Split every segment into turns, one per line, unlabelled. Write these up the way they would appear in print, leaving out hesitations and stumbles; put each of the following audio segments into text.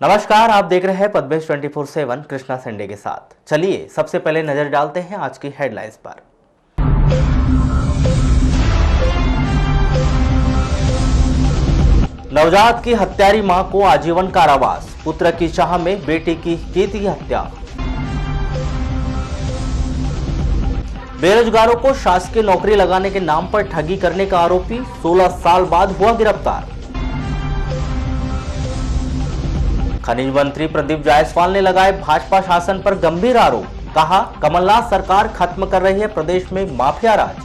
नमस्कार, आप देख रहे हैं पद्मेश 24/7 कृष्णा संडे के साथ। चलिए सबसे पहले नजर डालते हैं आज की हेडलाइंस पर। नवजात की हत्यारी मां को आजीवन कारावास, पुत्र की चाह में बेटी की थी हत्या। बेरोजगारों को शासकीय नौकरी लगाने के नाम पर ठगी करने का आरोपी 16 साल बाद हुआ गिरफ्तार। खनिज मंत्री प्रदीप जायसवाल ने लगाए भाजपा शासन पर गंभीर आरोप, कहा कमलनाथ सरकार खत्म कर रही है प्रदेश में माफिया राज।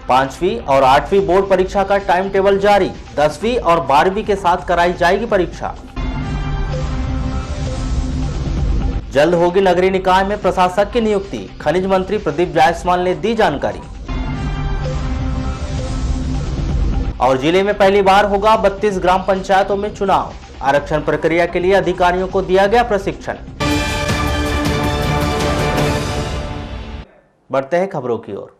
5वीं और 8वीं बोर्ड परीक्षा का टाइम टेबल जारी, 10वीं और 12वीं के साथ कराई जाएगी परीक्षा। जल्द होगी नगरीय निकाय में प्रशासक की नियुक्ति, खनिज मंत्री प्रदीप जायसवाल ने दी जानकारी। और जिले में पहली बार होगा 32 ग्राम पंचायतों में चुनाव, आरक्षण प्रक्रिया के लिए अधिकारियों को दिया गया प्रशिक्षण। बढ़ते हैं खबरों की ओर।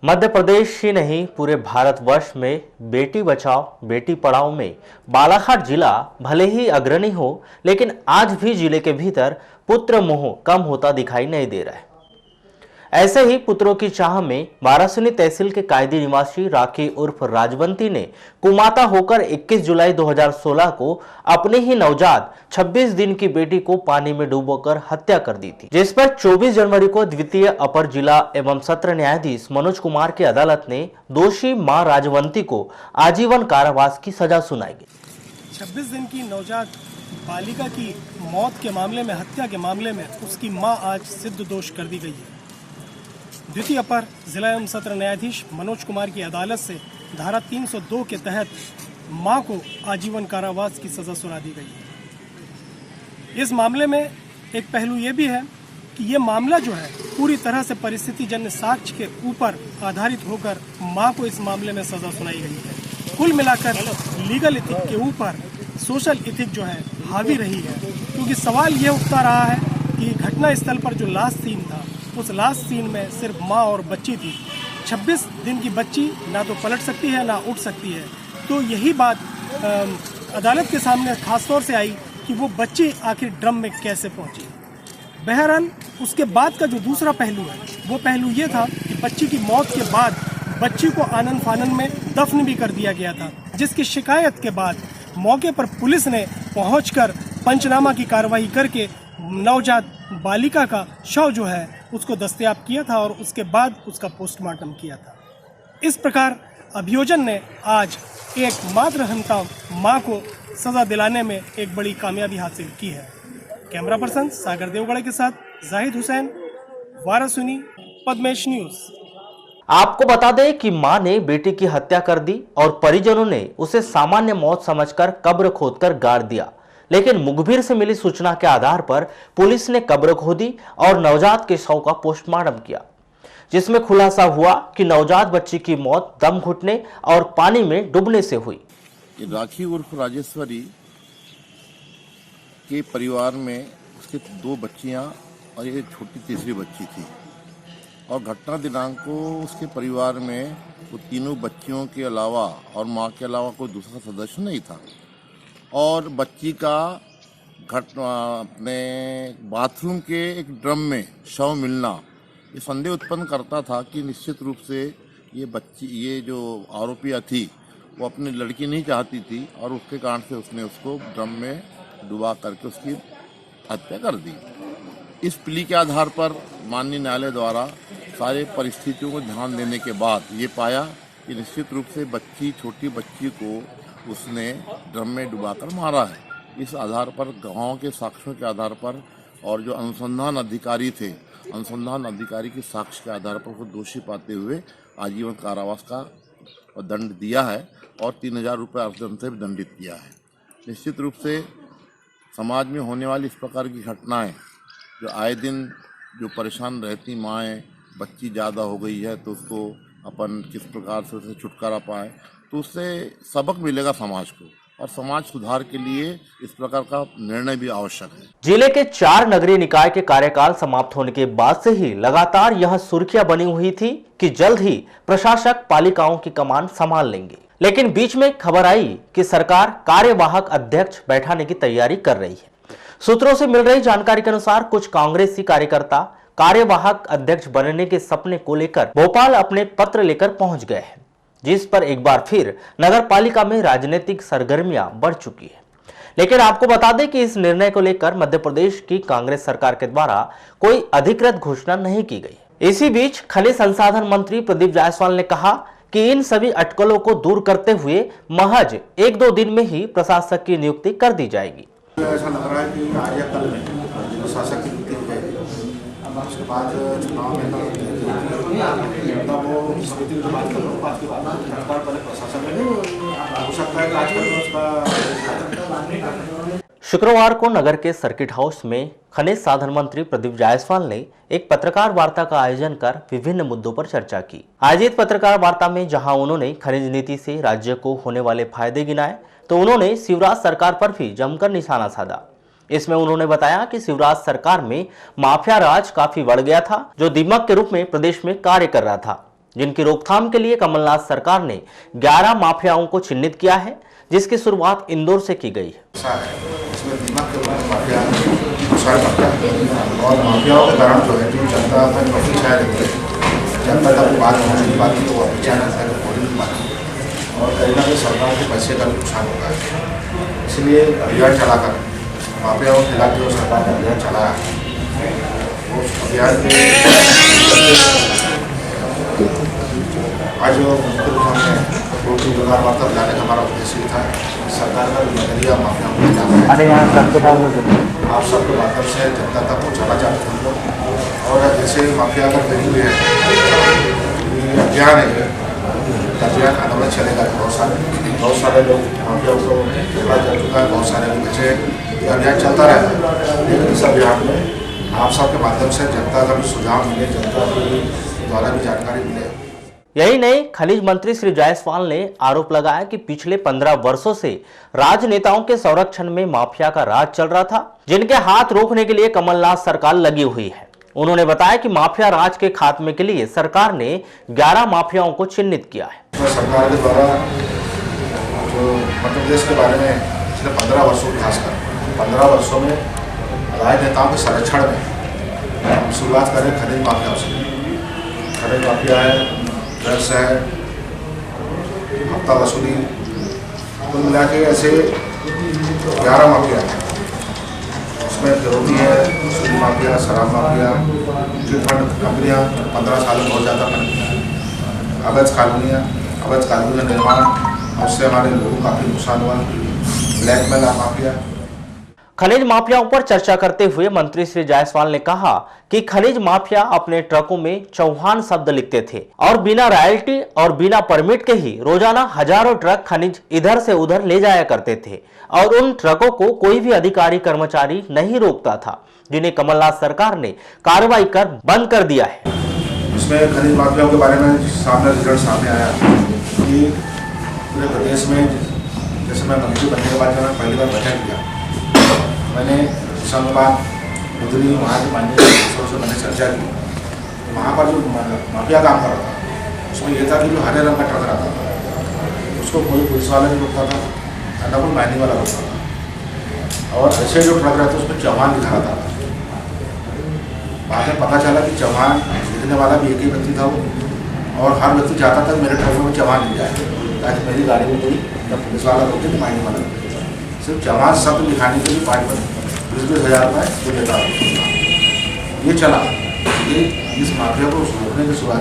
मध्य प्रदेश ही नहीं पूरे भारतवर्ष में बेटी बचाओ बेटी पढ़ाओ में बालाघाट जिला भले ही अग्रणी हो, लेकिन आज भी जिले के भीतर पुत्र मोह कम होता दिखाई नहीं दे रहा है। ऐसे ही पुत्रों की चाह में वारासिनी तहसील के कायदी निवासी राखी उर्फ राजवंती ने कुमाता होकर 21 जुलाई 2016 को अपने ही नवजात 26 दिन की बेटी को पानी में डुबोकर हत्या कर दी थी, जिस पर 24 जनवरी को द्वितीय अपर जिला एवं सत्र न्यायाधीश मनोज कुमार की अदालत ने दोषी मां राजवंती को आजीवन कारावास की सजा सुनाई।
26 दिन की नवजात बालिका की मौत के मामले में, हत्या के मामले में उसकी मां आज सिद्ध दोष कर दी गई है। द्वितीय अपर जिला एवं सत्र न्यायाधीश मनोज कुमार की अदालत से धारा 302 के तहत मां को आजीवन कारावास की सजा सुना दी गई है। इस मामले में एक पहलू ये भी है कि ये मामला जो है पूरी तरह से परिस्थिति जन्य साक्ष्य के ऊपर आधारित होकर मां को इस मामले में सजा सुनाई गई है। कुल मिलाकर लीगल इथिक के ऊपर सोशल इथिक जो है हावी रही है, क्योंकि सवाल ये उठता रहा है कि घटना स्थल पर जो लास्ट सीन था, उस लास्ट सीन में सिर्फ माँ और बच्ची थी। 26 दिन की बच्ची ना तो पलट सकती है ना उठ सकती है। तो यही बात अदालत के सामने खासतौर से आई कि वो बच्ची आखिर ड्रम में कैसे पहुंची। बहरहाल उसके बाद का जो दूसरा पहलू है, वो पहलू ये था कि बच्ची की मौत के बाद बच्ची को आनन फानन में दफन भी कर दिया गया था, जिसकी शिकायत के बाद मौके पर पुलिस ने पहुंचकर पंचनामा की कार्रवाई करके नवजात बालिका का शव जो है उसको दस्तयाब किया था और उसके बाद उसका पोस्टमार्टम किया था। इस प्रकार अभियोजन ने आज एक मातृहंता मां को सजा दिलाने में एक बड़ी कामयाबी हासिल की है। कैमरा पर्सन सागर देवगढ़ के साथ जाहिद हुसैन, वारासिनी, पद्मेश न्यूज।
आपको बता दें कि मां ने बेटी की हत्या कर दी और परिजनों ने उसे सामान्य मौत समझकर कब्र खोदकर गाड़ दिया, लेकिन मुखबिर से मिली सूचना के आधार पर पुलिस ने कब्र खोदी और नवजात के शव का पोस्टमार्टम किया, जिसमें खुलासा हुआ कि नवजात बच्ची की मौत दम घुटने और पानी में डूबने से हुई।
राखी उर्फ राजेश्वरी के परिवार में उसके 2 बच्चियां और एक छोटी तीसरी बच्ची थी, और घटना दिनांक को उसके परिवार में वो तीनों बच्चियों के अलावा और माँ के अलावा कोई दूसरा सदस्य नहीं था। और बच्ची का अपने बाथरूम के एक ड्रम में शव मिलना ये संदेह उत्पन्न करता था कि निश्चित रूप से ये जो आरोपिया थी वो अपनी लड़की नहीं चाहती थी, और उसके कारण से उसने उसको ड्रम में डुबा करके उसकी हत्या कर दी। इस प्ली के आधार पर माननीय न्यायालय द्वारा सारे परिस्थितियों को ध्यान देने के बाद ये पाया कि निश्चित रूप से छोटी बच्ची को उसने ड्रम में डुबाकर मारा है। इस आधार पर गांव के साक्ष्यों के आधार पर और जो अनुसंधान अधिकारी थे, अनुसंधान अधिकारी के साक्ष्य के आधार पर उसको दोषी पाते हुए आजीवन कारावास का दंड दिया है और 3000 रुपये अर्थदंड से भी दंडित किया है। निश्चित रूप से समाज में होने वाली इस प्रकार की घटनाएं जो आए दिन जो परेशान रहती माएँ, बच्ची ज़्यादा हो गई है तो उसको अपन किस प्रकार से उसे छुटकारा पाए, तो उससे सबक मिलेगा समाज को, और समाज सुधार के लिए इस प्रकार का निर्णय भी आवश्यक है।
जिले के 4 नगरीय निकाय के कार्यकाल समाप्त होने के बाद से ही लगातार यह सुर्खियां बनी हुई थी कि जल्द ही प्रशासक पालिकाओं की कमान संभाल लेंगे। लेकिन बीच में खबर आई कि सरकार कार्यवाहक अध्यक्ष बैठाने की तैयारी कर रही है। सूत्रों से मिल रही जानकारी के अनुसार कुछ कांग्रेसी कार्यकर्ता कार्यवाहक अध्यक्ष बनने के सपने को लेकर भोपाल अपने पत्र लेकर पहुंच गए हैं, जिस पर एक बार फिर नगर पालिका में राजनीतिक सरगर्मियां बढ़ चुकी है। लेकिन आपको बता दें कि इस निर्णय को लेकर मध्य प्रदेश की कांग्रेस सरकार के द्वारा कोई अधिकृत घोषणा नहीं की गई। इसी बीच खनिज संसाधन मंत्री प्रदीप जायसवाल ने कहा कि इन सभी अटकलों को दूर करते हुए महज 1-2 दिन में ही प्रशासक की नियुक्ति कर दी जाएगी।
ऐसा लग रहा है कि आज या कल में प्रशासक की नियुक्ति की जाएगी। उसके बाद चुनाव में तब वो समिति की बात करो, बात के बाद सरकार पहले प्रशासन में हो सकता है कि आज कल उसका।
शुक्रवार को नगर के सर्किट हाउस में खनिज साधन मंत्री प्रदीप जायसवाल ने एक पत्रकार वार्ता का आयोजन कर विभिन्न मुद्दों पर चर्चा की। आयोजित पत्रकार वार्ता में जहां उन्होंने खनिज नीति से राज्य को होने वाले फायदे गिनाए, तो उन्होंने शिवराज सरकार पर भी जमकर निशाना साधा। इसमें उन्होंने बताया कि शिवराज सरकार में माफिया राज काफी बढ़ गया था, जो दीमक के रूप में प्रदेश में कार्य कर रहा था, जिनकी रोकथाम के लिए कमलनाथ सरकार ने 11 माफियाओं को चिन्हित किया है, जिसकी शुरुआत इंदौर से की गई है।
और माफियाओं के कारण जो है जो जनता तक काफी जनता तक बात पहुँचने पाती है, वो अचानक और कहीं ना कहीं सरकार के पैसे का नुकसान होता है। इसलिए अभियान चलाकर माफियाओं के खिलाफ जो सरकार ने अभियान चलाया, उस अभियान के आज वार्ता बुलाने का हमारा उद्देश्य था। सरकार का नजरिया माफियाओं के खिलाफ आप सबके माध्यम से जनता तक पहुँचाना चाहते हैं हम लोग। और जैसे माफिया का कहीं भी है अभियान है, अभियान आंदोलन चलेगा। बहुत सारे लोग माफिया को पकड़ा जा चुका है, बहुत सारे लोग बचे। ये अभियान चलता रहता है, लेकिन इस अभियान में आप सबके माध्यम से जनता का भी सुझाव मिले, जनता के द्वारा भी जानकारी मिले।
यही नहीं, खनिज मंत्री श्री जायसवाल ने आरोप लगाया कि पिछले 15 वर्षों से राजनेताओं के संरक्षण में माफिया का राज चल रहा था, जिनके हाथ रोकने के लिए कमलनाथ सरकार लगी हुई है। उन्होंने बताया कि माफिया राज के खात्मे के लिए सरकार ने 11 माफियाओं को चिन्हित किया है।
सरकार के द्वारा जो मध्य प्रदेश के बारे में पिछले 15 वर्षों खासकर 15 वर्षों में राजनेताओं के संरक्षण में शुरुआत करें खनिज माफियाओं से। खनिज माफिया है, ड्रग्स है, हफ्ता वसूली, कुल मिला के ऐसे 11 माफिया हैं। उसमें फिरौती है, वसूली माफिया, शराब माफिया, चिटफंड कंपनियाँ 15 साल में बहुत ज़्यादा बनी, अवैध कानूनी निर्माण, और उससे हमारे लोगों को काफ़ी नुकसान हुआ। Blackmail mafia.
खनिज माफियाओं पर चर्चा करते हुए मंत्री श्री जायसवाल ने कहा कि खनिज माफिया अपने ट्रकों में चौहान शब्द लिखते थे और बिना रॉयल्टी और बिना परमिट के ही रोजाना हजारों ट्रक खनिज इधर से उधर ले जाया करते थे, और उन ट्रकों को कोई भी अधिकारी कर्मचारी नहीं रोकता था, जिन्हें कमलनाथ सरकार ने कार्रवाई कर बंद कर दिया है।
इसमें खनिज माफियाओं के बारे में रिजल्ट सामने आया कि पूरे प्रदेश में, जैसे मैं मंत्री बनने के बाद मैंने पहली बार बैठक किया, मैंने संघवाद गुजरी वहाँ के माननीय से मैंने चर्चा की। वहाँ पर जो माफिया काम कर रहा था, उसमें यह था कि जो हरे रंग का ट्रक रहता था उसको कोई पुलिस वाला नहीं रोकता था, न कोई माइनिंग वाला रोकता था, और ऐसे जो ट्रक रहते उसमें चौहान लिखा था। बाद में पता चला कि चौहान लिखने वाला भी एक ही व्यक्ति था वो, और हर व्यक्ति चाहता था मेरे ट्रक में चौहान मिल जाए, ताकि मेरी गाड़ी में कोई न पुलिस वाला रोके न माइनिंग वाला रोके। सिर्फ चौहान शब्द लिखाने के लिए 20-20 हज़ार रुपये वो लेता था। ये चला, इस माफिया को रोकने की शुरुआत।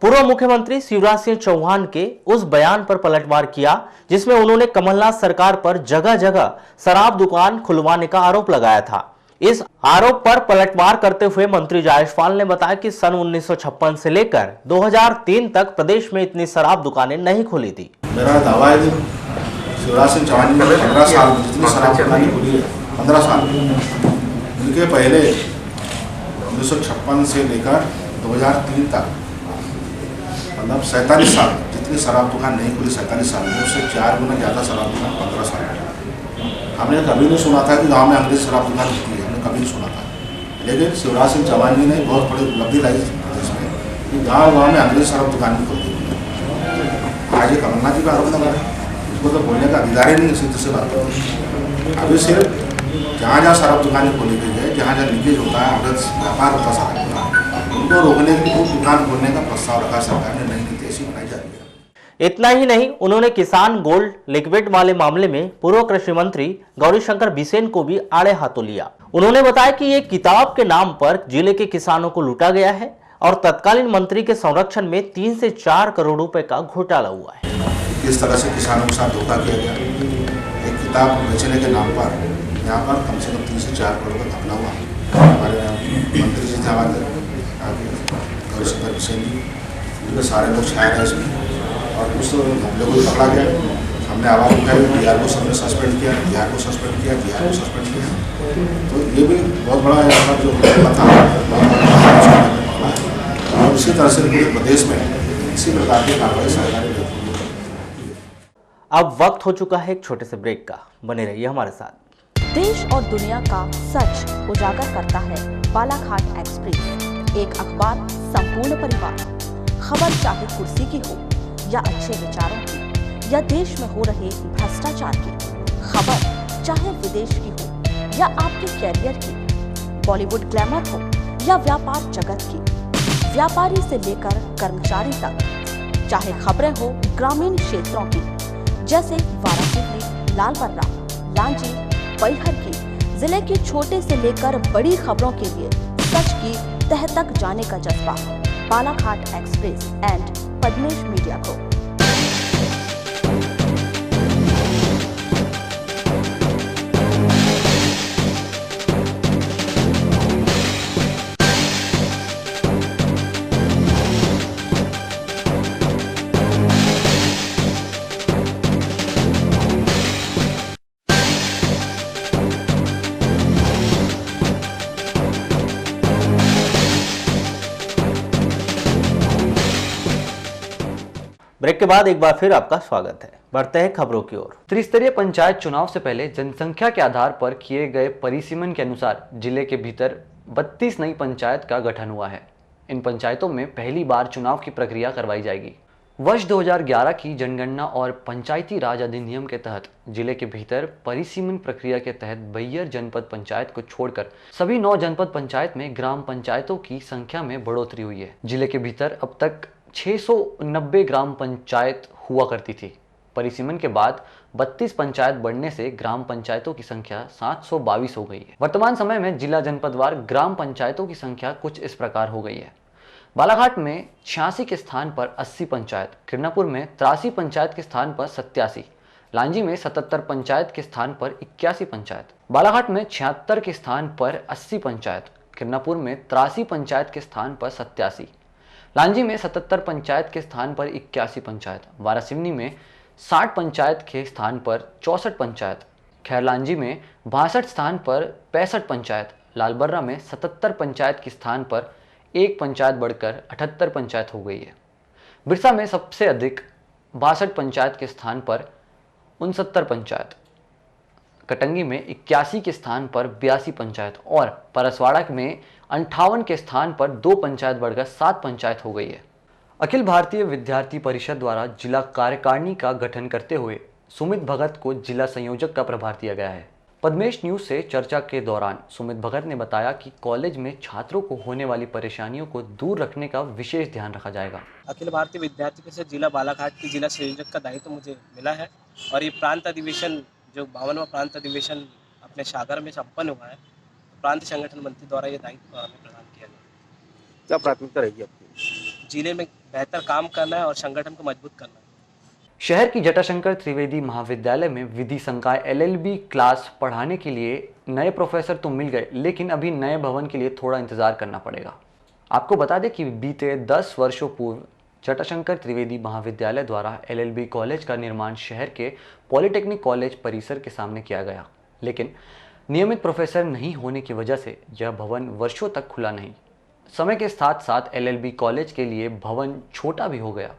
पूर्व मुख्यमंत्री शिवराज सिंह चौहान के उस बयान पर पलटवार किया जिसमें उन्होंने कमलनाथ सरकार पर जगह जगह शराब दुकान खुलवाने का आरोप लगाया था। इस आरोप पर पलटवार करते हुए मंत्री जायसवाल ने बताया कि सन 1956 से लेकर 2003 तक प्रदेश में इतनी शराब दुकानें नहीं खुली थी।
मेरा दावा है कि शिवराज सिंह चौहान ने 15 साल में जितनी शराब दुकानें खुली है, 15 साल उनके पहले 1956 से लेकर 2003 तक, मतलब 47 साल जितनी शराब दुकान नहीं खुली 47 साल में, उससे 4 गुना ज़्यादा शराब दुकान 15 साल में। हमने कभी नहीं सुना था कि गांव में अंग्रेज शराब दुकान खुली है, हमने कभी नहीं सुना था। लेकिन शिवराज सिंह चौहान जी ने बहुत बड़ी उपलब्धि लाई इसमें कि गाँव में अंग्रेज शराब दुकान भी खुली। आज ये कमलनाथ जी का आरोप लगा रहे हैं, इसको तो बोलने का अधिकार ही नहीं सीधे से बात करो। अभी सिर्फ जहाँ जहाँ शराब दुकानें खोली गई है, जहाँ जहाँ लीकेज होता है, अवैध व्यापार होता है शराब का, उनको रोकने के लिए वो दुकान खोलने का प्रस्ताव रखा सरकार ने, नई नीति ऐसी बनाई जा रही है।
इतना ही नहीं, उन्होंने किसान गोल्ड लिक्विड वाले मामले में पूर्व कृषि मंत्री गौरीशंकर बिसेन को भी आड़े हाथों लिया। उन्होंने बताया कि ये किताब के नाम पर जिले के किसानों को लूटा गया है और तत्कालीन मंत्री के संरक्षण में 3 से 4 करोड़ रुपए का घोटाला हुआ है।
किस तरह से किसानों के साथ धोखा किया गया, एक किताब बेचने के नाम पर यहाँ पर कम से कम 3 से 4 करोड़ का घपला हुआ। हमारे मंत्री जी थे, हमारे गौरीशंकर बिसेन जी, उनके सारे लोग शायद है इसमें, और उस हमले को पकड़ा गया। हमने आवाज़ उठाई, DRO को सबने सस्पेंड किया, DRO को सस्पेंड किया, DRO को सस्पेंड किया। तो ये भी बहुत बड़ा है जो था, और इसी तरह से पूरे प्रदेश में इसी प्रकार की कार्रवाई सरकार ने की।
अब वक्त हो चुका है एक छोटे से ब्रेक का, बने रहिए हमारे साथ।
देश और दुनिया का सच उजागर करता है बालाघाट एक्सप्रेस, एक अखबार संपूर्ण परिवार। खबर चाहे कुर्सी की हो या अच्छे विचारों की, या देश में हो रहे भ्रष्टाचार की, खबर चाहे विदेश की हो या आपके कैरियर की, बॉलीवुड ग्लैमर हो या व्यापार जगत की, व्यापारी से लेकर कर्मचारी तक, चाहे खबरें हो ग्रामीण क्षेत्रों की जैसे वाराणसी, लालबर्रा, लांजी, बैहर की, जिले के छोटे से लेकर बड़ी खबरों के लिए सच की तह तक जाने का जज्बा, Balaghat express and Padmesh media को।
ब्रेक के बाद एक बार फिर आपका स्वागत है। बढ़ते हैं खबरों की ओर।
त्रिस्तरीय पंचायत चुनाव से पहले जनसंख्या के आधार पर किए गए परिसीमन के अनुसार जिले के भीतर 32 नई पंचायत का गठन हुआ है। इन पंचायतों में पहली बार चुनाव की प्रक्रिया करवाई जाएगी। वर्ष 2011 की जनगणना और पंचायती राज अधिनियम के तहत जिले के भीतर परिसीमन प्रक्रिया के तहत बैहर जनपद पंचायत को छोड़कर सभी 9 जनपद पंचायत में ग्राम पंचायतों की संख्या में बढ़ोतरी हुई है। जिले के भीतर अब तक 690 ग्राम पंचायत हुआ करती थी। परिसीमन के बाद 32 पंचायत बढ़ने से ग्राम पंचायतों की संख्या 722 हो गई है। वर्तमान समय में जिला जनपदवार ग्राम पंचायतों की संख्या कुछ इस प्रकार हो गई है। बालाघाट में 86 के स्थान पर 80 पंचायत, किरनापुर में 83 पंचायत के स्थान पर 87, लांजी में 77 पंचायत के स्थान पर 81 पंचायत, बालाघाट में 76 के स्थान पर 80 पंचायत, किरनापुर में 83 पंचायत के स्थान पर 87, लांजी में 77 पंचायत के स्थान पर 81 पंचायत, वारासिवनी में 60 पंचायत के स्थान पर 64 पंचायत, खैरलांजी में 62 स्थान पर 65 पंचायत, लालबर्रा में 77 पंचायत के स्थान पर 1 पंचायत बढ़कर 78 पंचायत हो गई है। बिरसा में सबसे अधिक 62 पंचायत के स्थान पर 69 पंचायत, कटंगी में 81 के स्थान पर 82 पंचायत और परसवाड़ा में 58 के स्थान पर 2 पंचायत बढ़कर 7 पंचायत हो गई है। अखिल भारतीय विद्यार्थी परिषद द्वारा जिला कार्यकारिणी का गठन करते हुए सुमित भगत को जिला संयोजक का प्रभार दिया गया है। पद्मेश न्यूज से चर्चा के दौरान सुमित भगत ने बताया कि कॉलेज में छात्रों को होने वाली परेशानियों को दूर रखने का विशेष ध्यान रखा जाएगा।
अखिल भारतीय विद्यार्थी परिषद जिला बालाघाट की जिला संयोजक का दायित्व मुझे मिला है और ये प्रांत अधिवेशन जो 52वां प्रांत अधिवेशन अपने सागर में संपन्न हुआ है, प्रांत संगठन मंत्री द्वारा ये दायित्व हमें प्रदान किया गया।
क्या प्राथमिकता रहेगी आपकी?
जिले में बेहतर काम करना है और संगठन को मजबूत करना है।
शहर की जटाशंकर त्रिवेदी महाविद्यालय में विधि संकाय LLB क्लास पढ़ाने के लिए नए प्रोफेसर तो मिल गए, लेकिन अभी नए भवन के लिए थोड़ा इंतजार करना पड़ेगा। आपको बता दें कि बीते 10 वर्षों पूर्व जटाशंकर त्रिवेदी महाविद्यालय द्वारा LLB कॉलेज का निर्माण शहर के पॉलिटेक्निक कॉलेज परिसर के सामने किया गया, लेकिन नियमित प्रोफेसर नहीं होने की वजह से यह भवन वर्षों तक खुला नहीं। समय के साथ साथ LLB कॉलेज के लिए भवन छोटा भी हो गया।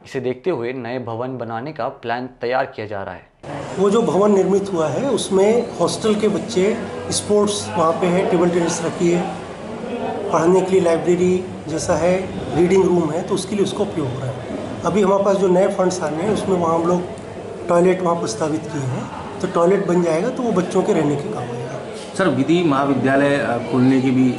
इसे देखते हुए नए भवन बनाने का प्लान तैयार किया जा रहा है।
वो जो भवन निर्मित हुआ है उसमें हॉस्टल के बच्चे, स्पोर्ट्स वहाँ पे है, टेबल टेनिस रखी है, पढ़ने के लिए लाइब्रेरी जैसा है, रीडिंग रूम है, तो उसके लिए उसका उपयोग हो रहा है।
अभी हमारे पास जो नए फंड्स आने हैं उसमें वहाँ हम लोग टॉयलेट वहाँ प्रस्तावित किए हैं, तो टॉयलेट बन जाएगा तो वो बच्चों के रहने के काम आएगा।
सर विधि महाविद्यालय खोलने की भी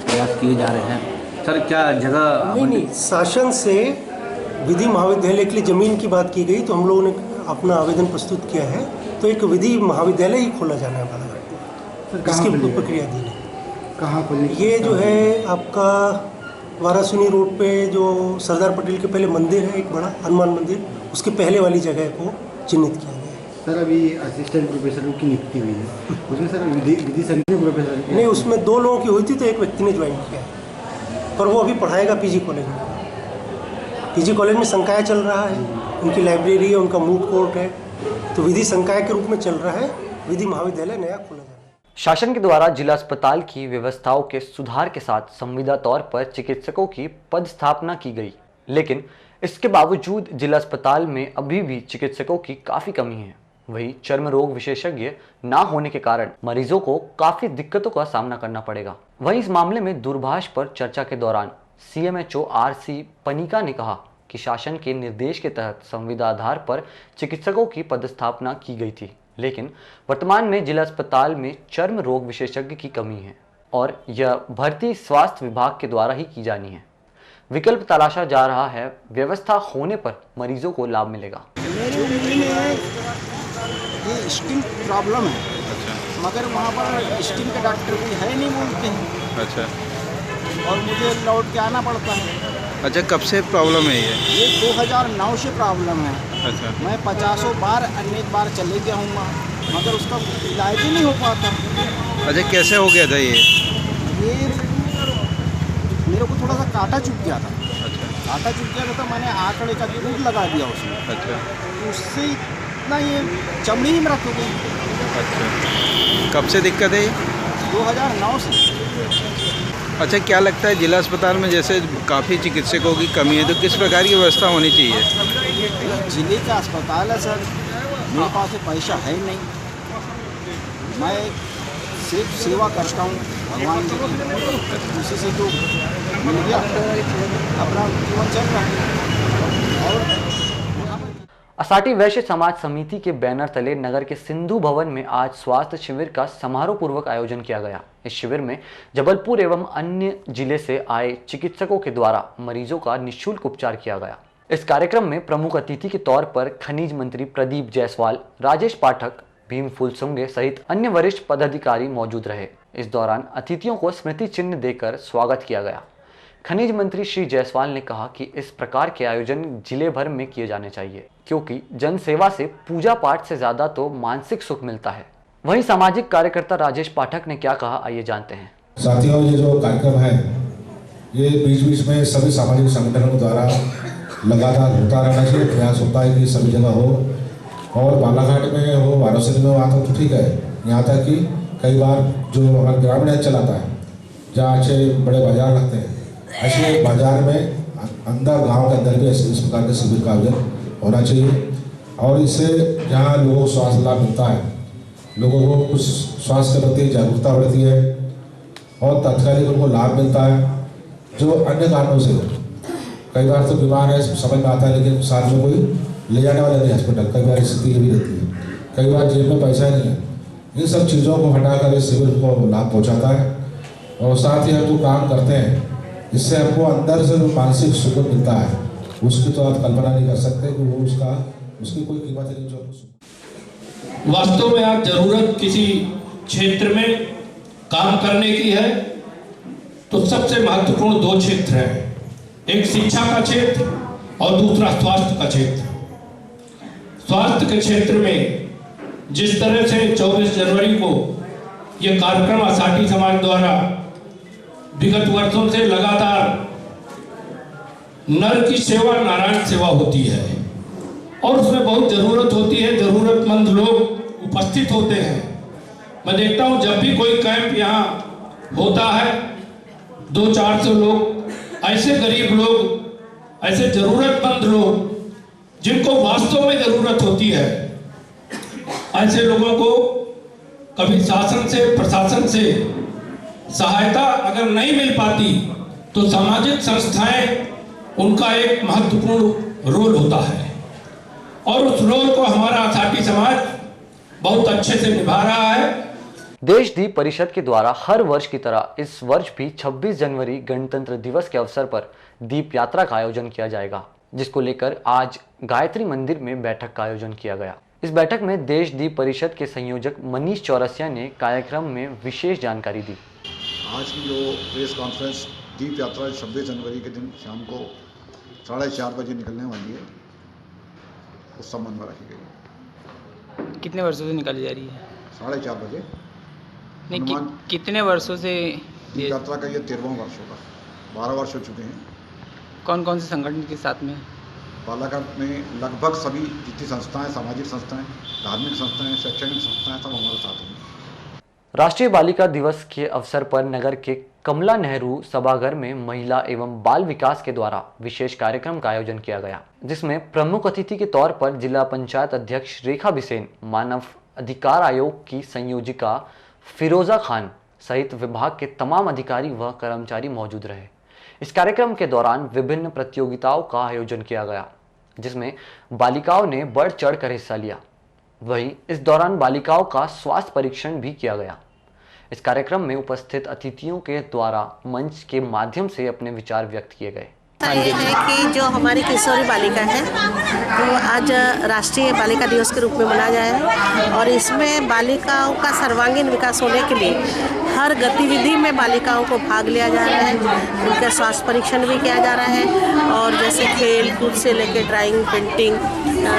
प्रयास किए जा रहे हैं सर, क्या जगह?
नहीं, शासन से विधि महाविद्यालय के लिए ज़मीन की बात की गई तो हम लोगों ने अपना आवेदन प्रस्तुत किया है, तो एक विधि महाविद्यालय ही खोला जाना है बालाघाट में, इसकी प्रक्रिया दी है।
कहाँ खोलने?
ये जो है आपका वारासुनी रोड पे जो सरदार पटेल के पहले मंदिर है, एक बड़ा हनुमान मंदिर, उसके पहले वाली जगह को चिन्हित किया गया है।
सर अभी असिस्टेंट प्रोफेसर की नियुक्ति हुई है, उसमें सर विधि संगीत प्रोफेसर
नहीं, उसमें 2 लोगों की हुई थी तो एक व्यक्ति ने ज्वाइन किया है, पर वो अभी पढ़ाएगा पीजी कॉलेज में। पीजी कॉलेज में संकाय चल रहा है, उनकी लाइब्रेरी है, उनका मूड कोर्ट है, तो विधि संकाय के रूप में चल रहा है, विधि महाविद्यालय नया खोला जा रहा है।
शासन के द्वारा जिला अस्पताल की व्यवस्थाओं के सुधार के साथ संविदा तौर पर चिकित्सकों की पद स्थापना की गई, लेकिन इसके बावजूद जिला अस्पताल में अभी भी चिकित्सकों की काफ़ी कमी है। वहीं चर्म रोग विशेषज्ञ ना होने के कारण मरीजों को काफ़ी दिक्कतों का सामना करना पड़ेगा। वहीं इस मामले में दूरभाष पर चर्चा के दौरान CMHO RC पनिका ने कहा कि शासन के निर्देश के तहत संविदा आधार पर चिकित्सकों की पदस्थापना की गई थी, लेकिन वर्तमान में जिला अस्पताल में चर्म रोग विशेषज्ञ की कमी है और यह भर्ती स्वास्थ्य विभाग के द्वारा ही की जानी है। विकल्प तलाशा जा रहा है, व्यवस्था होने पर मरीजों को लाभ मिलेगा।
मेरी उम्र में ये स्किन प्रॉब्लम है, मगर वहाँ पर स्किन के डॉक्टर भी है नहीं बोलते हैं।
अच्छा।
और मुझे लौट के आना पड़ता है।
अच्छा, कब से प्रॉब्लम है ये?
2009 से प्रॉब्लम है।
अच्छा।
मैं 50 बार अनेक बार चले गया हूँ वहाँ, मगर उसका इलाज ही नहीं हो पाता।
अच्छा, कैसे हो गया था ये
मेरे को थोड़ा सा कांटा चुभ गया था।
अच्छा।
कांटा चुभ गया था, मैंने आंकड़े का दूध लगा दिया उसमें।
अच्छा।
उससे इतना ये चमड़ी ही मरक हो गई।
अच्छा, कब से दिक्कत है?
2009 से।
अच्छा, क्या लगता है जिला अस्पताल में जैसे काफ़ी चिकित्सकों की कमी है, तो किस प्रकार की व्यवस्था होनी चाहिए?
जिले का अस्पताल है सर, मेरे पास पैसा है नहीं, मैं सिर्फ सेवा करता हूँ भगवान जी की, उसी से जो मिल गया अपना जीवन चल रहा है। और
असाटी वैश्य समाज समिति के बैनर तले नगर के सिंधु भवन में आज स्वास्थ्य शिविर का समारोह पूर्वक आयोजन किया गया। इस शिविर में जबलपुर एवं अन्य जिले से आए चिकित्सकों के द्वारा मरीजों का निःशुल्क उपचार किया गया। इस कार्यक्रम में प्रमुख अतिथि के तौर पर खनिज मंत्री प्रदीप जायसवाल, राजेश पाठक, भीम फुलसुंगे सहित अन्य वरिष्ठ पदाधिकारी मौजूद रहे। इस दौरान अतिथियों को स्मृति चिन्ह देकर स्वागत किया गया। खनिज मंत्री श्री जायसवाल ने कहा कि इस प्रकार के आयोजन जिले भर में किए जाने चाहिए, क्योंकि जन सेवा से पूजा पाठ से ज्यादा तो मानसिक सुख मिलता है। वहीं सामाजिक कार्यकर्ता राजेश पाठक ने क्या कहा, आइए जानते हैं।
साथियों, ये जो कार्यक्रम है ये बीच बीच में सभी सामाजिक संगठनों द्वारा लगातार होता रहना चाहिए। प्रयास होता है कि सभी जगह हो, और बालाघाट में हो, वाराणसी में हो, वहाँ तक तो ठीक है। यहाँ तक कि कई बार जो हमारा ग्रामीण चल आता है, जहाँ अच्छे बड़े बाजार लगते हैं, ऐसे बाजार में अंदर गांव के अंदर भी इस प्रकार के शिविर का आयोजन होना चाहिए। और इससे जहाँ लोगों को स्वास्थ्य लाभ मिलता है, लोगों को कुछ स्वास्थ्य के प्रति जागरूकता बढ़ती है और तत्कालिक उनको लाभ मिलता है। जो अन्य कारणों से कई बार तो बीमार है, समझ में आता है, लेकिन साथ में कोई ले जाने वाला नहीं हॉस्पिटल, कई बार स्थिति ये भी रहती है, कई बार जेब में पैसा नहीं है। इन सब चीज़ों को हटाकर इस शिविर को लाभ पहुँचाता है। और साथ ही हम जो काम करते हैं, इससे हमको अंदर से जो मानसिक सुकून मिलता है, उसकी तो आप कल्पना नहीं कर सकते कि वो उसकी कोई कीमत नहीं। जो
वास्तव में आज जरूरत किसी क्षेत्र में काम करने की है तो सबसे महत्वपूर्ण 2 क्षेत्र हैं, एक शिक्षा का क्षेत्र और दूसरा स्वास्थ्य का क्षेत्र। स्वास्थ्य के क्षेत्र में जिस तरह से 24 जनवरी को यह कार्यक्रम असाटी समाज द्वारा विगत वर्षों से लगातार नर की सेवा नारायण सेवा होती है और उसमें बहुत जरूरत होती है, जरूरतमंद लोग उपस्थित होते हैं। मैं देखता हूं जब भी कोई कैंप यहाँ होता है, 200-400 लोग, ऐसे गरीब लोग, ऐसे जरूरतमंद लोग जिनको वास्तव में जरूरत होती है, ऐसे लोगों को कभी शासन से, प्रशासन से सहायता अगर नहीं मिल पाती तो सामाजिक संस्थाएं उनका एक महत्वपूर्ण रोल होता है और उस रोल को हमारा आसाटी समाज बहुत अच्छे से निभा रहा है।
देशदीप परिषद के द्वारा हर वर्ष की तरह इस वर्ष भी 26 जनवरी गणतंत्र दिवस के अवसर पर दीप यात्रा का आयोजन किया जाएगा, जिसको लेकर आज गायत्री मंदिर में बैठक का आयोजन किया गया। इस बैठक में देशदीप परिषद के संयोजक मनीष चौरसिया ने कार्यक्रम में विशेष जानकारी दी।
आज की जो प्रेस कॉन्फ्रेंस दीप यात्रा 26 जनवरी के दिन शाम को 4:30 बजे निकलने वाली है, उस संबंध में रखी गई है।
कितने वर्षों से निकाली जा रही है?
4:30 बजे।
नहीं, कितने वर्षों से
दीप यात्रा का ये 13वां वर्ष होगा, 12 वर्ष हो चुके हैं।
कौन कौन से संगठन के साथ में?
बालाघाट में लगभग सभी जितनी संस्थाएं, सामाजिक संस्थाएं, धार्मिक संस्थाएं, शैक्षणिक संस्थाएं सब हमारे साथ हैं।
राष्ट्रीय बालिका दिवस के अवसर पर नगर के कमला नेहरू सभागार में महिला एवं बाल विकास के द्वारा विशेष कार्यक्रम का आयोजन किया गया, जिसमें प्रमुख अतिथि के तौर पर जिला पंचायत अध्यक्ष रेखा बिसेन, मानव अधिकार आयोग की संयोजिका फिरोजा खान सहित विभाग के तमाम अधिकारी व कर्मचारी मौजूद रहे। इस कार्यक्रम के दौरान विभिन्न प्रतियोगिताओं का आयोजन किया गया, जिसमें बालिकाओं ने बढ़ चढ़ कर हिस्सा लिया। वहीं इस दौरान बालिकाओं का स्वास्थ्य परीक्षण भी किया गया। इस कार्यक्रम में उपस्थित अतिथियों के द्वारा मंच के माध्यम से अपने विचार व्यक्त किए गए।
ये है कि जो हमारी किशोरी बालिका है वो आज राष्ट्रीय बालिका दिवस के रूप में मनाया जाए है और इसमें बालिकाओं का सर्वांगीण विकास होने के लिए हर गतिविधि में बालिकाओं को भाग लिया जा रहा है। उनका स्वास्थ्य परीक्षण भी किया जा रहा है और जैसे खेल कूद से लेकर ड्राइंग, पेंटिंग,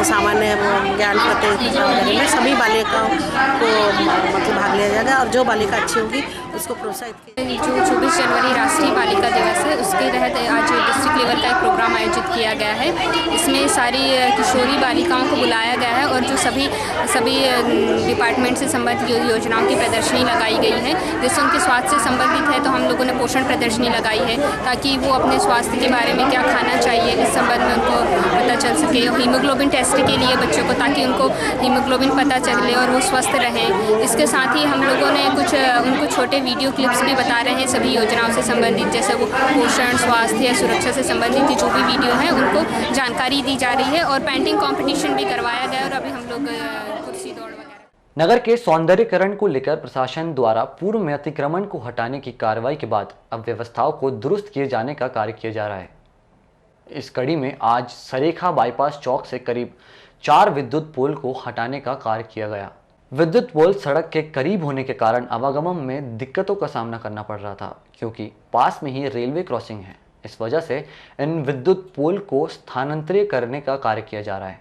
सामान्य ज्ञान प्रतियोगिता वगैरह में सभी बालिकाओं को मतलब भाग लिया जाएगा और जो बालिका अच्छी होगी उसको प्रोत्साहित किया।
जो 24 जनवरी राष्ट्रीय बालिका दिवस है उसके तहत आज डिस्ट्रिक्ट लेवल का एक प्रोग्राम आयोजित किया गया है। इसमें सारी किशोरी बालिकाओं को बुलाया गया है और जो सभी डिपार्टमेंट से संबंधित योजनाओं की प्रदर्शनी लगाई गई है। जैसे उनके स्वास्थ्य से संबंधित है तो हम लोगों ने पोषण प्रदर्शनी लगाई है ताकि वो अपने स्वास्थ्य के बारे में क्या खाना चाहिए इस संबंध में उनको पता चल सके। हीमोग्लोबिन टेस्ट के लिए बच्चों को ताकि उनको हीमोग्लोबिन पता चले और वो स्वस्थ रहें। इसके साथ ही हम लोगों ने कुछ उनको छोटे वीडियो क्लिप्स भी बता रहे हैं सभी योजनाओं से संबंधित, जैसे वो पोषण, स्वास्थ्य या सुरक्षा से संबंधित जो भी वीडियो है उनको जानकारी दी जा रही है और पेंटिंग कंपटीशन भी करवाया गया और अभी हम लोग कुर्सी दौड़ वगैरह।
नगर के सौंदर्यीकरण को लेकर प्रशासन द्वारा पूर्व में अतिक्रमण को हटाने की कार्रवाई के बाद अब व्यवस्थाओं को दुरुस्त किए जाने का कार्य किया जा रहा है। इस कड़ी में आज सरेखा बाईपास चौक से करीब 4 विद्युत पोल को हटाने का कार्य किया गया। विद्युत पोल सड़क के करीब होने के कारण आवागमन में दिक्कतों का सामना करना पड़ रहा था, क्योंकि पास में ही रेलवे क्रॉसिंग है। इस वजह से इन विद्युत पोल को स्थानांतरित करने का कार्य किया जा रहा है।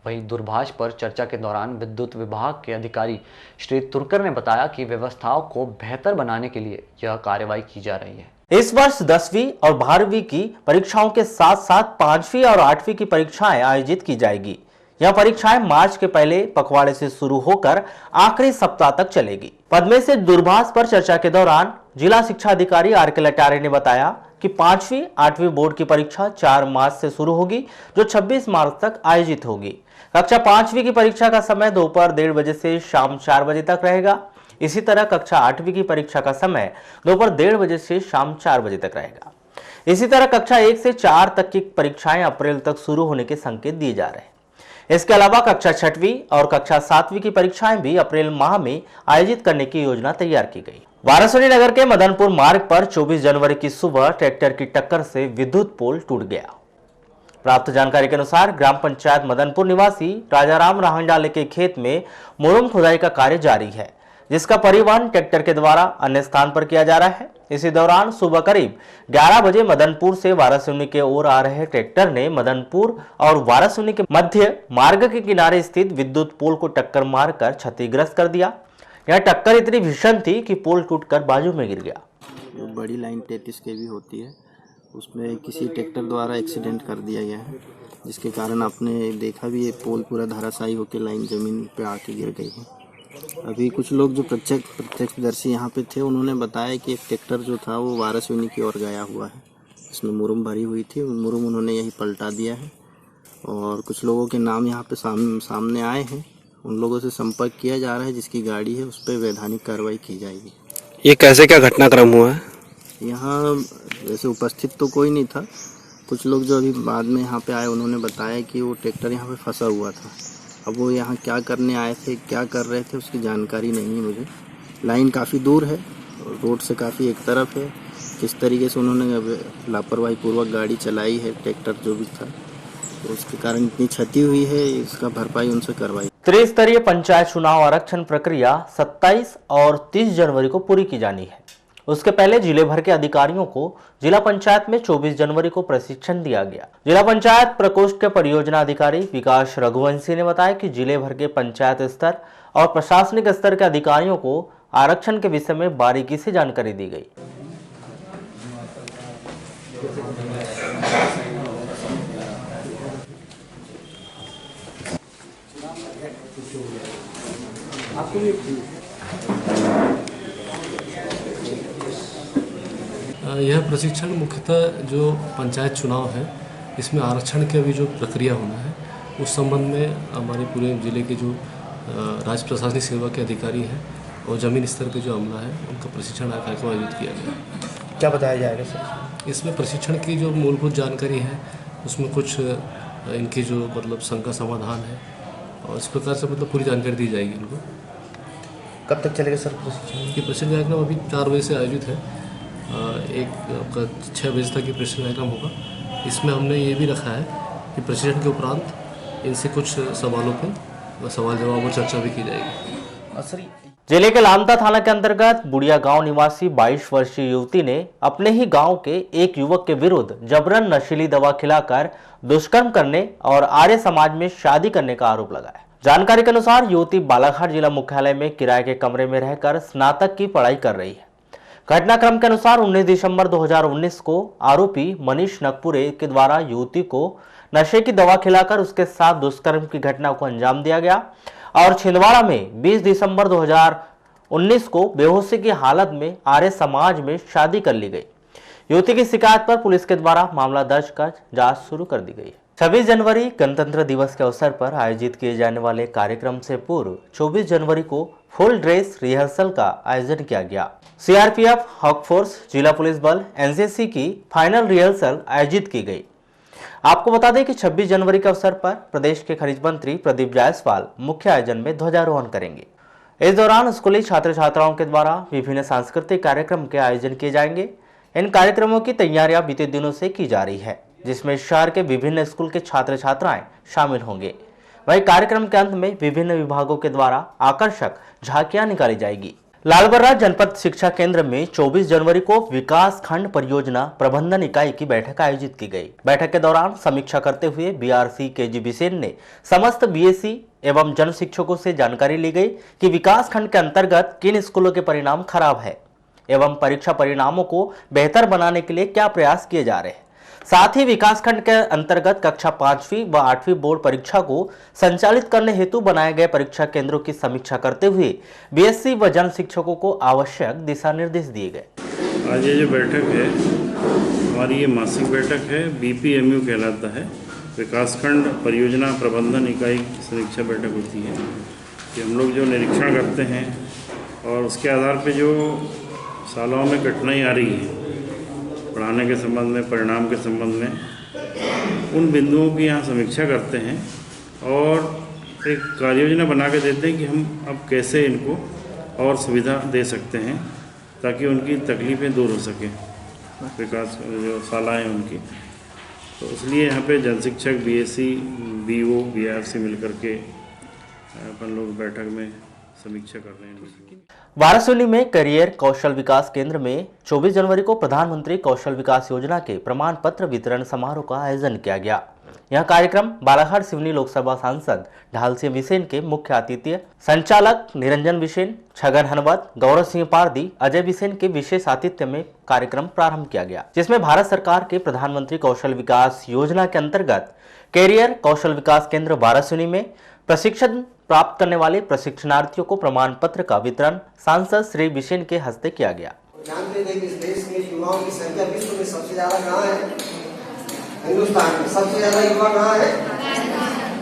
वहीं दूरभाष पर चर्चा के दौरान विद्युत विभाग के अधिकारी श्री तुर्कर ने बताया कि व्यवस्थाओं को बेहतर बनाने के लिए यह कार्रवाई की जा रही है।
इस वर्ष 10वीं और 12वीं की परीक्षाओं के साथ साथ 5वीं और 8वीं की परीक्षाएं आयोजित की जाएगी। यह परीक्षाएं मार्च के पहले पखवाड़े से शुरू होकर आखिरी सप्ताह तक चलेगी। पद्मे से दूरभाष पर चर्चा के दौरान जिला शिक्षा अधिकारी आर.के. लटारे ने बताया कि 5वीं 8वीं बोर्ड की परीक्षा 4 मार्च से शुरू होगी, जो 26 मार्च तक आयोजित होगी। कक्षा 5वीं की परीक्षा का समय दोपहर 1:30 बजे से शाम 4 बजे तक रहेगा। इसी तरह कक्षा 8वीं की परीक्षा का समय दोपहर 1:30 बजे से शाम 4 बजे तक रहेगा। इसी तरह कक्षा 1 से 4 तक की परीक्षाएं अप्रैल तक शुरू होने के संकेत दिए जा रहे हैं। इसके अलावा कक्षा 6वीं और कक्षा 7वीं की परीक्षाएं भी अप्रैल माह में आयोजित करने की योजना तैयार की गई। वाराणसी नगर के मदनपुर मार्ग पर 24 जनवरी की सुबह ट्रैक्टर की टक्कर से विद्युत पोल टूट गया। प्राप्त जानकारी के अनुसार ग्राम पंचायत मदनपुर निवासी राजाराम राहंडाले के खेत में मुरुम खुदाई का कार्य जारी है, जिसका परिवहन ट्रैक्टर के द्वारा अन्य स्थान पर किया जा रहा है। इसी दौरान सुबह करीब 11 बजे मदनपुर से वाराणसी की ओर आ रहे ट्रैक्टर ने मदनपुर और वाराणसी के मध्य मार्ग के किनारे स्थित विद्युत पोल को टक्कर मारकर क्षतिग्रस्त कर दिया। यह टक्कर इतनी भीषण थी कि पोल टूटकर बाजू में गिर गया।
बड़ी लाइन 33 kV होती है, उसमें किसी ट्रैक्टर द्वारा एक्सीडेंट कर दिया गया है, जिसके कारण आपने देखा भी ये पोल पूरा धराशायी होकर लाइन जमीन पे आके गिर गई है। अभी कुछ लोग जो प्रत्यक्षदर्शी यहाँ पे थे, उन्होंने बताया कि एक ट्रैक्टर जो था वो वाराणसी की ओर गया हुआ है, इसमें मुरुम भरी हुई थी, मुरुम उन्होंने यही पलटा दिया है और कुछ लोगों के नाम यहाँ पे सामने आए हैं। उन लोगों से संपर्क किया जा रहा है, जिसकी गाड़ी है उस पर वैधानिक कार्रवाई की जाएगी।
ये कैसे क्या घटनाक्रम हुआ है?
यहाँ वैसे उपस्थित तो कोई नहीं था। कुछ लोग जो अभी बाद में यहाँ पे आए उन्होंने बताया कि वो ट्रैक्टर यहाँ पे फंसा हुआ था। अब वो यहाँ क्या करने आए थे, क्या कर रहे थे, उसकी जानकारी नहीं है मुझे। लाइन काफ़ी दूर है, रोड से काफ़ी एक तरफ है। किस तरीके से उन्होंने लापरवाही पूर्वक गाड़ी चलाई है, ट्रैक्टर जो भी था, तो उसके कारण इतनी क्षति हुई है, इसका भरपाई उनसे करवाई।
त्रिस्तरीय पंचायत चुनाव आरक्षण प्रक्रिया 27 और 30 जनवरी को पूरी की जानी है। उसके पहले जिले भर के अधिकारियों को जिला पंचायत में 24 जनवरी को प्रशिक्षण दिया गया। जिला पंचायत प्रकोष्ठ के परियोजना अधिकारी विकास रघुवंशी ने बताया कि जिले भर के पंचायत स्तर और प्रशासनिक स्तर के अधिकारियों को आरक्षण के विषय में बारीकी से जानकारी दी गई।
यह प्रशिक्षण मुख्यतः जो पंचायत चुनाव है इसमें आरक्षण की अभी जो प्रक्रिया होना है उस संबंध में हमारे पूरे जिले के जो राज्य प्रशासनिक सेवा के अधिकारी हैं और ज़मीन स्तर के जो अमला है उनका प्रशिक्षण कार्यक्रम आयोजित किया गया।
क्या बताया जाएगा सर?
इसमें प्रशिक्षण की जो मूलभूत जानकारी है उसमें कुछ इनकी जो मतलब शंका समाधान है और इस प्रकार से मतलब पूरी जानकारी दी जाएगी इनको।
कब तक चलेगा सर प्रशिक्षण?
ये प्रशिक्षण कार्यक्रम अभी 4 बजे से आयोजित है। एक आपका 6 बजे तक ये प्रशिक्षण कार्यक्रम होगा। इसमें हमने ये भी रखा है कि प्रशिक्षण के उपरांत इनसे कुछ सवालों पर सवाल जवाब और चर्चा भी की जाएगी।
जिले के लामता थाना के अंतर्गत बुढ़िया गांव निवासी 22 वर्षीय युवती ने अपने ही गांव के एक युवक के विरुद्ध जबरन नशीली दवा खिलाकर दुष्कर्म करने और आर्य समाज में शादी करने का आरोप लगाया। जानकारी के अनुसार युवती बालाघाट जिला मुख्यालय में किराए के कमरे में रहकर स्नातक की पढ़ाई कर रही है। घटनाक्रम के अनुसार 19 दिसंबर 2019 को आरोपी मनीष नगपुरे के द्वारा युवती को नशे की दवा खिलाकर उसके साथ दुष्कर्म की घटना को अंजाम दिया गया और छिंदवाड़ा में 20 दिसंबर 2019 को बेहोशी की हालत में आर्य समाज में शादी कर ली गई। युवती की शिकायत पर पुलिस के द्वारा मामला दर्ज कर जांच शुरू कर दी गई है। 26 जनवरी गणतंत्र दिवस के अवसर पर आयोजित किए जाने वाले कार्यक्रम से पूर्व 24 जनवरी को फुल ड्रेस रिहर्सल का आयोजन किया गया। सीआरपीएफ, हॉक फोर्स, जिला पुलिस बल, एनसीसी की फाइनल रिहर्सल आयोजित की गई। आपको बता दें कि 26 जनवरी के अवसर पर प्रदेश के खनिज मंत्री प्रदीप जायसवाल मुख्य आयोजन में ध्वजारोहण करेंगे। इस दौरान स्कूली छात्र छात्राओं के द्वारा विभिन्न सांस्कृतिक कार्यक्रम के आयोजन किए जाएंगे। इन कार्यक्रमों की तैयारियां बीते दिनों से की जा रही है, जिसमें शहर के विभिन्न स्कूल के छात्र छात्राएं शामिल होंगे। वहीं कार्यक्रम के अंत में विभिन्न विभागों के द्वारा आकर्षक झांकियां निकाली जाएगी। लालबर्रा जनपद शिक्षा केंद्र में 24 जनवरी को विकास खंड परियोजना प्रबंधन इकाई की बैठक आयोजित की गई। बैठक के दौरान समीक्षा करते हुए बीआरसी केजी बिसेन ने समस्त बीएससी एवं जन शिक्षकों से जानकारी ली गई कि विकास खंड के अंतर्गत किन स्कूलों के परिणाम खराब है एवं परीक्षा परिणामों को बेहतर बनाने के लिए क्या प्रयास किए जा रहे हैं। साथ ही विकासखंड के अंतर्गत कक्षा 5वीं व 8वीं बोर्ड परीक्षा को संचालित करने हेतु बनाए गए परीक्षा केंद्रों की समीक्षा करते हुए बीएससी व जन शिक्षकों को आवश्यक दिशा निर्देश दिए गए।
आज ये जो बैठक है हमारी, ये मासिक बैठक है, बीपीएमयू कहलाता है, विकासखंड परियोजना प्रबंधन इकाई की समीक्षा बैठक होती है कि हम लोग जो निरीक्षण करते हैं और उसके आधार पर जो सालों में कठिनाई आ रही है पढ़ाने के संबंध में, परिणाम के संबंध में, उन बिंदुओं की यहाँ समीक्षा करते हैं और एक कार्य योजना बना के देते हैं कि हम अब कैसे इनको और सुविधा दे सकते हैं ताकि उनकी तकलीफ़ें दूर हो सकें, विकास जो शालाएँ हैं उनकी। तो इसलिए यहाँ पे जन शिक्षक, बीएससी, बीओ, बीआरसी मिल करके अपन लोग बैठक में समीक्षा कर रहे हैं।
वाराणसी में करियर कौशल विकास केंद्र में 24 जनवरी को प्रधानमंत्री कौशल विकास योजना के प्रमाण पत्र वितरण समारोह का आयोजन किया गया। यह कार्यक्रम बालाघाट सिवनी लोकसभा सांसद ढाल सिंह बिसेन के मुख्य आतिथ्य, संचालक निरंजन बिसेन, छगन हनवत, गौरव सिंह पारदी, अजय बिसेन के विशेष आतिथ्य में कार्यक्रम प्रारंभ किया गया, जिसमें भारत सरकार के प्रधानमंत्री कौशल विकास योजना के अंतर्गत कैरियर कौशल विकास केंद्र वाराणसी में प्रशिक्षण प्राप्त करने वाले प्रशिक्षणार्थियों को प्रमाण पत्र का वितरण सांसद श्री बिसेन के हस्ते किया गया।
जानते हैं कि इस देश में युवाओं की संख्या विश्व में सबसे ज्यादा कहाँ है? हिंदुस्तान में। सबसे ज्यादा युवा कहाँ है?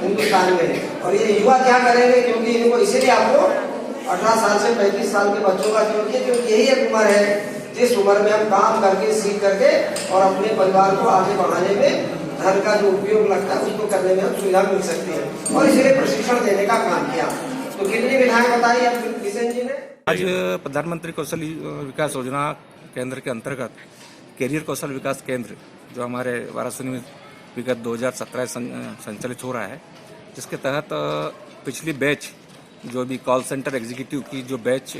हिंदुस्तान में। और ये युवा क्या करेंगे? क्योंकि इनको इसीलिए आपको 18 साल से 35 साल के बच्चों का क्योंकि यही एक उम्र है जिस उम्र में हम काम करके सीख करके और अपने परिवार को आगे बढ़ाने में धन का जो उपयोग लगता है उसको करने में हम सुविधा मिल सकती है, और इसलिए प्रशिक्षण देने का काम किया। तो कितनी विधाएं बताई अब किशन जी ने।
आज प्रधानमंत्री कौशल विकास योजना केंद्र के अंतर्गत कैरियर कौशल विकास केंद्र जो हमारे वाराणसी में विगत 2017 संचालित हो रहा है, जिसके तहत पिछली बैच जो भी कॉल सेंटर एग्जीक्यूटिव की जो बैच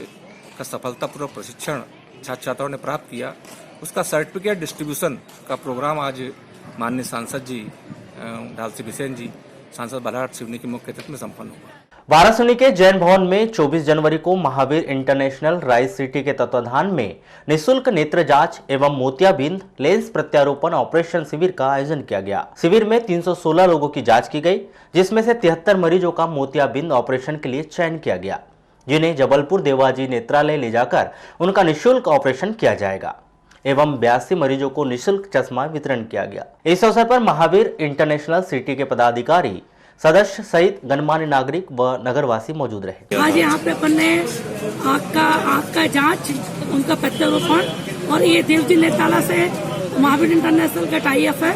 का सफलतापूर्वक प्रशिक्षण छात्र छात्राओं ने प्राप्त किया, उसका सर्टिफिकेट डिस्ट्रीब्यूशन का प्रोग्राम आज माननीय सांसद जी ढालसी बिसेन जी, सांसद बालाघाट सिवनी के मुख्य अतिथि में संपन्न हुआ।
वाराणसी के जैन भवन में 24 जनवरी को महावीर इंटरनेशनल राइस सिटी के तत्वाधान में निःशुल्क नेत्र जांच एवं मोतियाबिंद लेंस प्रत्यारोपण ऑपरेशन शिविर का आयोजन किया गया। शिविर में 316 लोगों की जांच की गई, जिसमें से 73 मरीजों का मोतियाबिंद ऑपरेशन के लिए चयन किया गया, जिन्हें जबलपुर देवाजी नेत्रालय ले जाकर उनका निःशुल्क ऑपरेशन किया जाएगा एवं 82 मरीजों को निःशुल्क चश्मा वितरण किया गया। इस अवसर पर महावीर इंटरनेशनल सिटी के पदाधिकारी, सदस्य सहित गणमान्य नागरिक व नगरवासी मौजूद रहे।
आज यहाँ पे अपन ने आँख का जांच, उनका प्रत्यारोपण, और ये देवजी नेत्रालय से महावीर इंटरनेशनल का टाई अप है,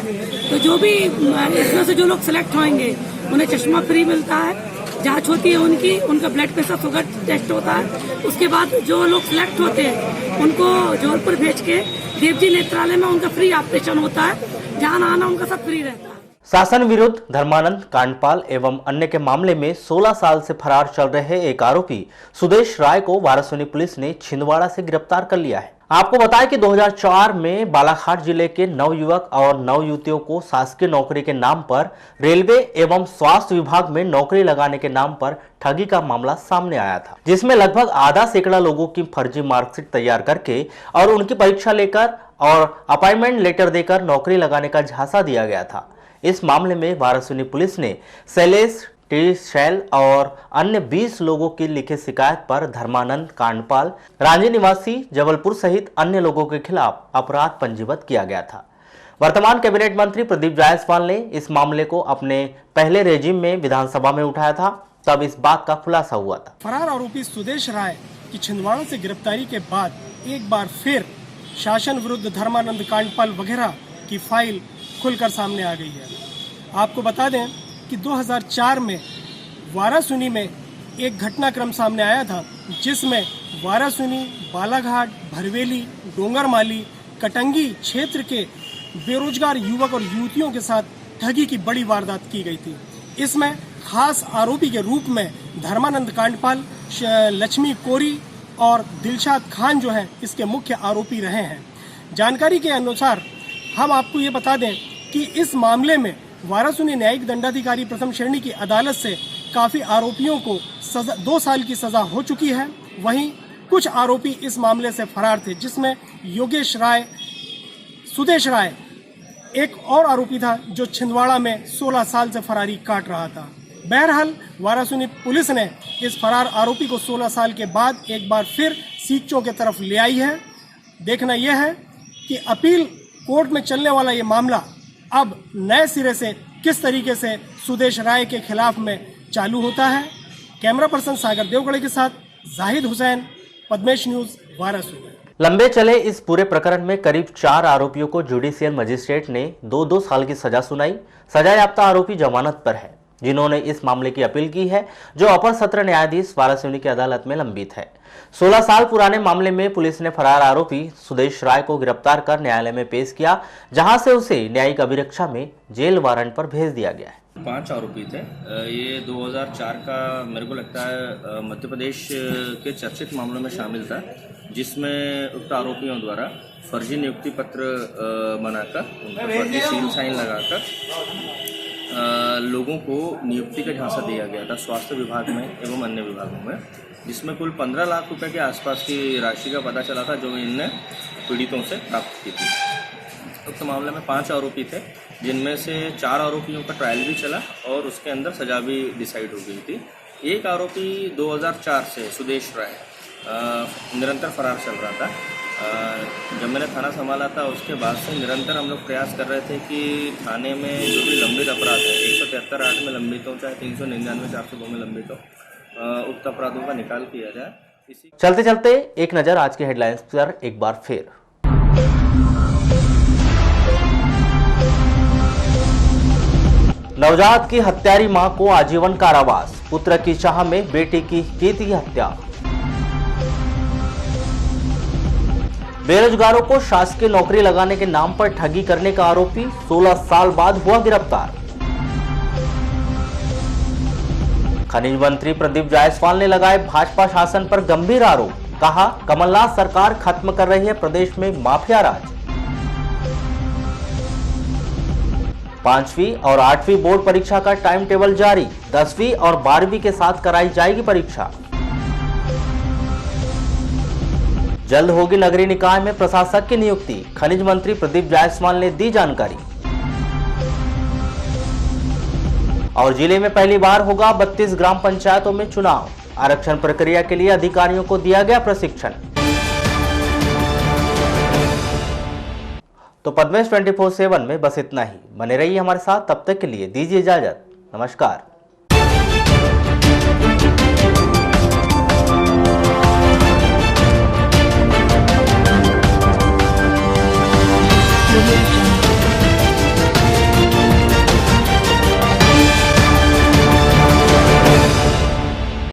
तो जो भी इसमें से जो लोग सिलेक्ट होंगे उन्हें चश्मा फ्री मिलता है, जांच होती है उनकी, उनका ब्लड प्रेशर शुगर टेस्ट होता है। उसके बाद जो लोग सिलेक्ट होते हैं उनको जबलपुर भेज के देवजी नेत्रालय में उनका फ्री ऑपरेशन होता है, जहाँ आना उनका सब फ्री रहता है।
शासन विरुद्ध धर्मानंद कांडपाल एवं अन्य के मामले में 16 साल से फरार चल रहे एक आरोपी सुदेश राय को वाराणसी पुलिस ने छिंदवाड़ा से गिरफ्तार कर लिया है। आपको बताएं कि 2004 में बालाघाट जिले के 9 युवक और 9 युवतियों को शासकीय नौकरी के नाम पर रेलवे एवं स्वास्थ्य विभाग में नौकरी लगाने के नाम पर ठगी का मामला सामने आया था, जिसमें लगभग आधा सैकड़ा लोगों की फर्जी मार्कशीट तैयार करके और उनकी परीक्षा लेकर और अपॉइंटमेंट लेटर देकर नौकरी लगाने का झांसा दिया गया था। इस मामले में वाराणसी पुलिस ने शैलेश टी शैल और अन्य 20 लोगों की लिखित शिकायत पर धर्मानंद कांडपाल, रांची निवासी जबलपुर सहित अन्य लोगों के खिलाफ अपराध पंजीबद्ध किया गया था। वर्तमान कैबिनेट मंत्री प्रदीप जायसवाल ने इस मामले को अपने पहले रेजिम में विधानसभा में उठाया था, तब इस बात का खुलासा हुआ था।
फरार आरोपी सुदेश राय की छिंदवाड़ा से गिरफ्तारी के बाद एक बार फिर शासन विरुद्ध धर्मानंद कांडपाल वगैरह की फाइल खुलकर सामने आ गई है। आपको बता दें कि 2004 में वाराणसी में एक घटनाक्रम सामने आया था, जिसमें वाराणसी, बालाघाट, भरवेली, डोंगरमाली, कटंगी क्षेत्र के बेरोजगार युवक और युवतियों के साथ ठगी की बड़ी वारदात की गई थी। इसमें खास आरोपी के रूप में धर्मानंद कांडपाल, लक्ष्मी कोरी और दिलशाद खान जो है इसके मुख्य आरोपी रहे हैं। जानकारी के अनुसार हम आपको ये बता दें कि इस मामले में वाराणसी न्यायिक दंडाधिकारी प्रथम श्रेणी की अदालत से काफ़ी आरोपियों को 2 साल की सज़ा हो चुकी है। वहीं कुछ आरोपी इस मामले से फरार थे, जिसमें योगेश राय, सुदेश राय एक और आरोपी था जो छिंदवाड़ा में 16 साल से फरारी काट रहा था। बहरहाल वाराणसी पुलिस ने इस फरार आरोपी को 16 साल के बाद एक बार फिर सीखचों की तरफ ले आई है। देखना यह है कि अपील कोर्ट में चलने वाला ये मामला अब नए सिरे से किस तरीके से सुदेश राय के खिलाफ में चालू होता है। कैमरा पर्सन सागर देवगढ़े के साथ जाहिद हुसैन, पद्मेश न्यूज, वाराणसी।
लंबे चले इस पूरे प्रकरण में करीब 4 आरोपियों को जुडिशियल मजिस्ट्रेट ने 2-2 साल की सजा सुनाई। सजायाफ्ता आरोपी जमानत पर है, जिन्होंने इस मामले की अपील की है, जो अपर सत्र न्यायाधीश वाराणसी की अदालत में लंबित है। 16 साल पुराने मामले में पुलिस ने फरार आरोपी सुदेश राय को गिरफ्तार कर न्यायालय में पेश किया, जहां से उसे न्यायिक अभिरक्षा में जेल वारंट पर भेज दिया गया है।
5 आरोपी थे। ये 2004 का मेरे को लगता है मध्य प्रदेश के चर्चित मामलों में शामिल था, जिसमें उक्त आरोपियों द्वारा फर्जी नियुक्ति पत्र बनाकर, फर्जी सील साइन लगाकर लोगों को नियुक्ति का झांसा दिया गया था स्वास्थ्य विभाग में एवं अन्य विभागों में, जिसमें कुल 15 लाख रुपए के आसपास की राशि का पता चला था, जो इनने पीड़ितों से प्राप्त की थी। उक्त मामले में 5 आरोपी थे, जिनमें से 4 आरोपियों का ट्रायल भी चला और उसके अंदर सजा भी डिसाइड हो गई थी। एक आरोपी 2004 से सुदेश राय निरंतर फरार चल रहा था। जब मैंने थाना संभाला था उसके बाद से निरंतर हम लोग प्रयास कर रहे थे कि थाने में जो भी लंबित अपराध है, 173(8) में लंबित हो, चाहे 399 402 में लंबित हो, उक्त अपराधों का निकाल किया जाए।
चलते चलते एक नजर आज के हेडलाइंस पर एक बार फिर। नवजात की हत्यारी मां को आजीवन कारावास, पुत्र की चाह में बेटी की थी हत्या। बेरोजगारों को शासकीय नौकरी लगाने के नाम पर ठगी करने का आरोपी 16 साल बाद हुआ गिरफ्तार। खनिज मंत्री प्रदीप जायसवाल ने लगाए भाजपा शासन पर गंभीर आरोप, कहा कमलनाथ सरकार खत्म कर रही है प्रदेश में माफिया राज। 5वीं और 8वीं बोर्ड परीक्षा का टाइम टेबल जारी, 10वीं और 12वीं के साथ कराई जाएगी परीक्षा। जल्द होगी नगरीय निकाय में प्रशासक की नियुक्ति, खनिज मंत्री प्रदीप जायसवाल ने दी जानकारी। और जिले में पहली बार होगा 32 ग्राम पंचायतों में चुनाव, आरक्षण प्रक्रिया के लिए अधिकारियों को दिया गया प्रशिक्षण। तो पद्मेश 24/7 में बस इतना ही। बने रहिए हमारे साथ, तब तक के लिए दीजिए इजाजत। नमस्कार।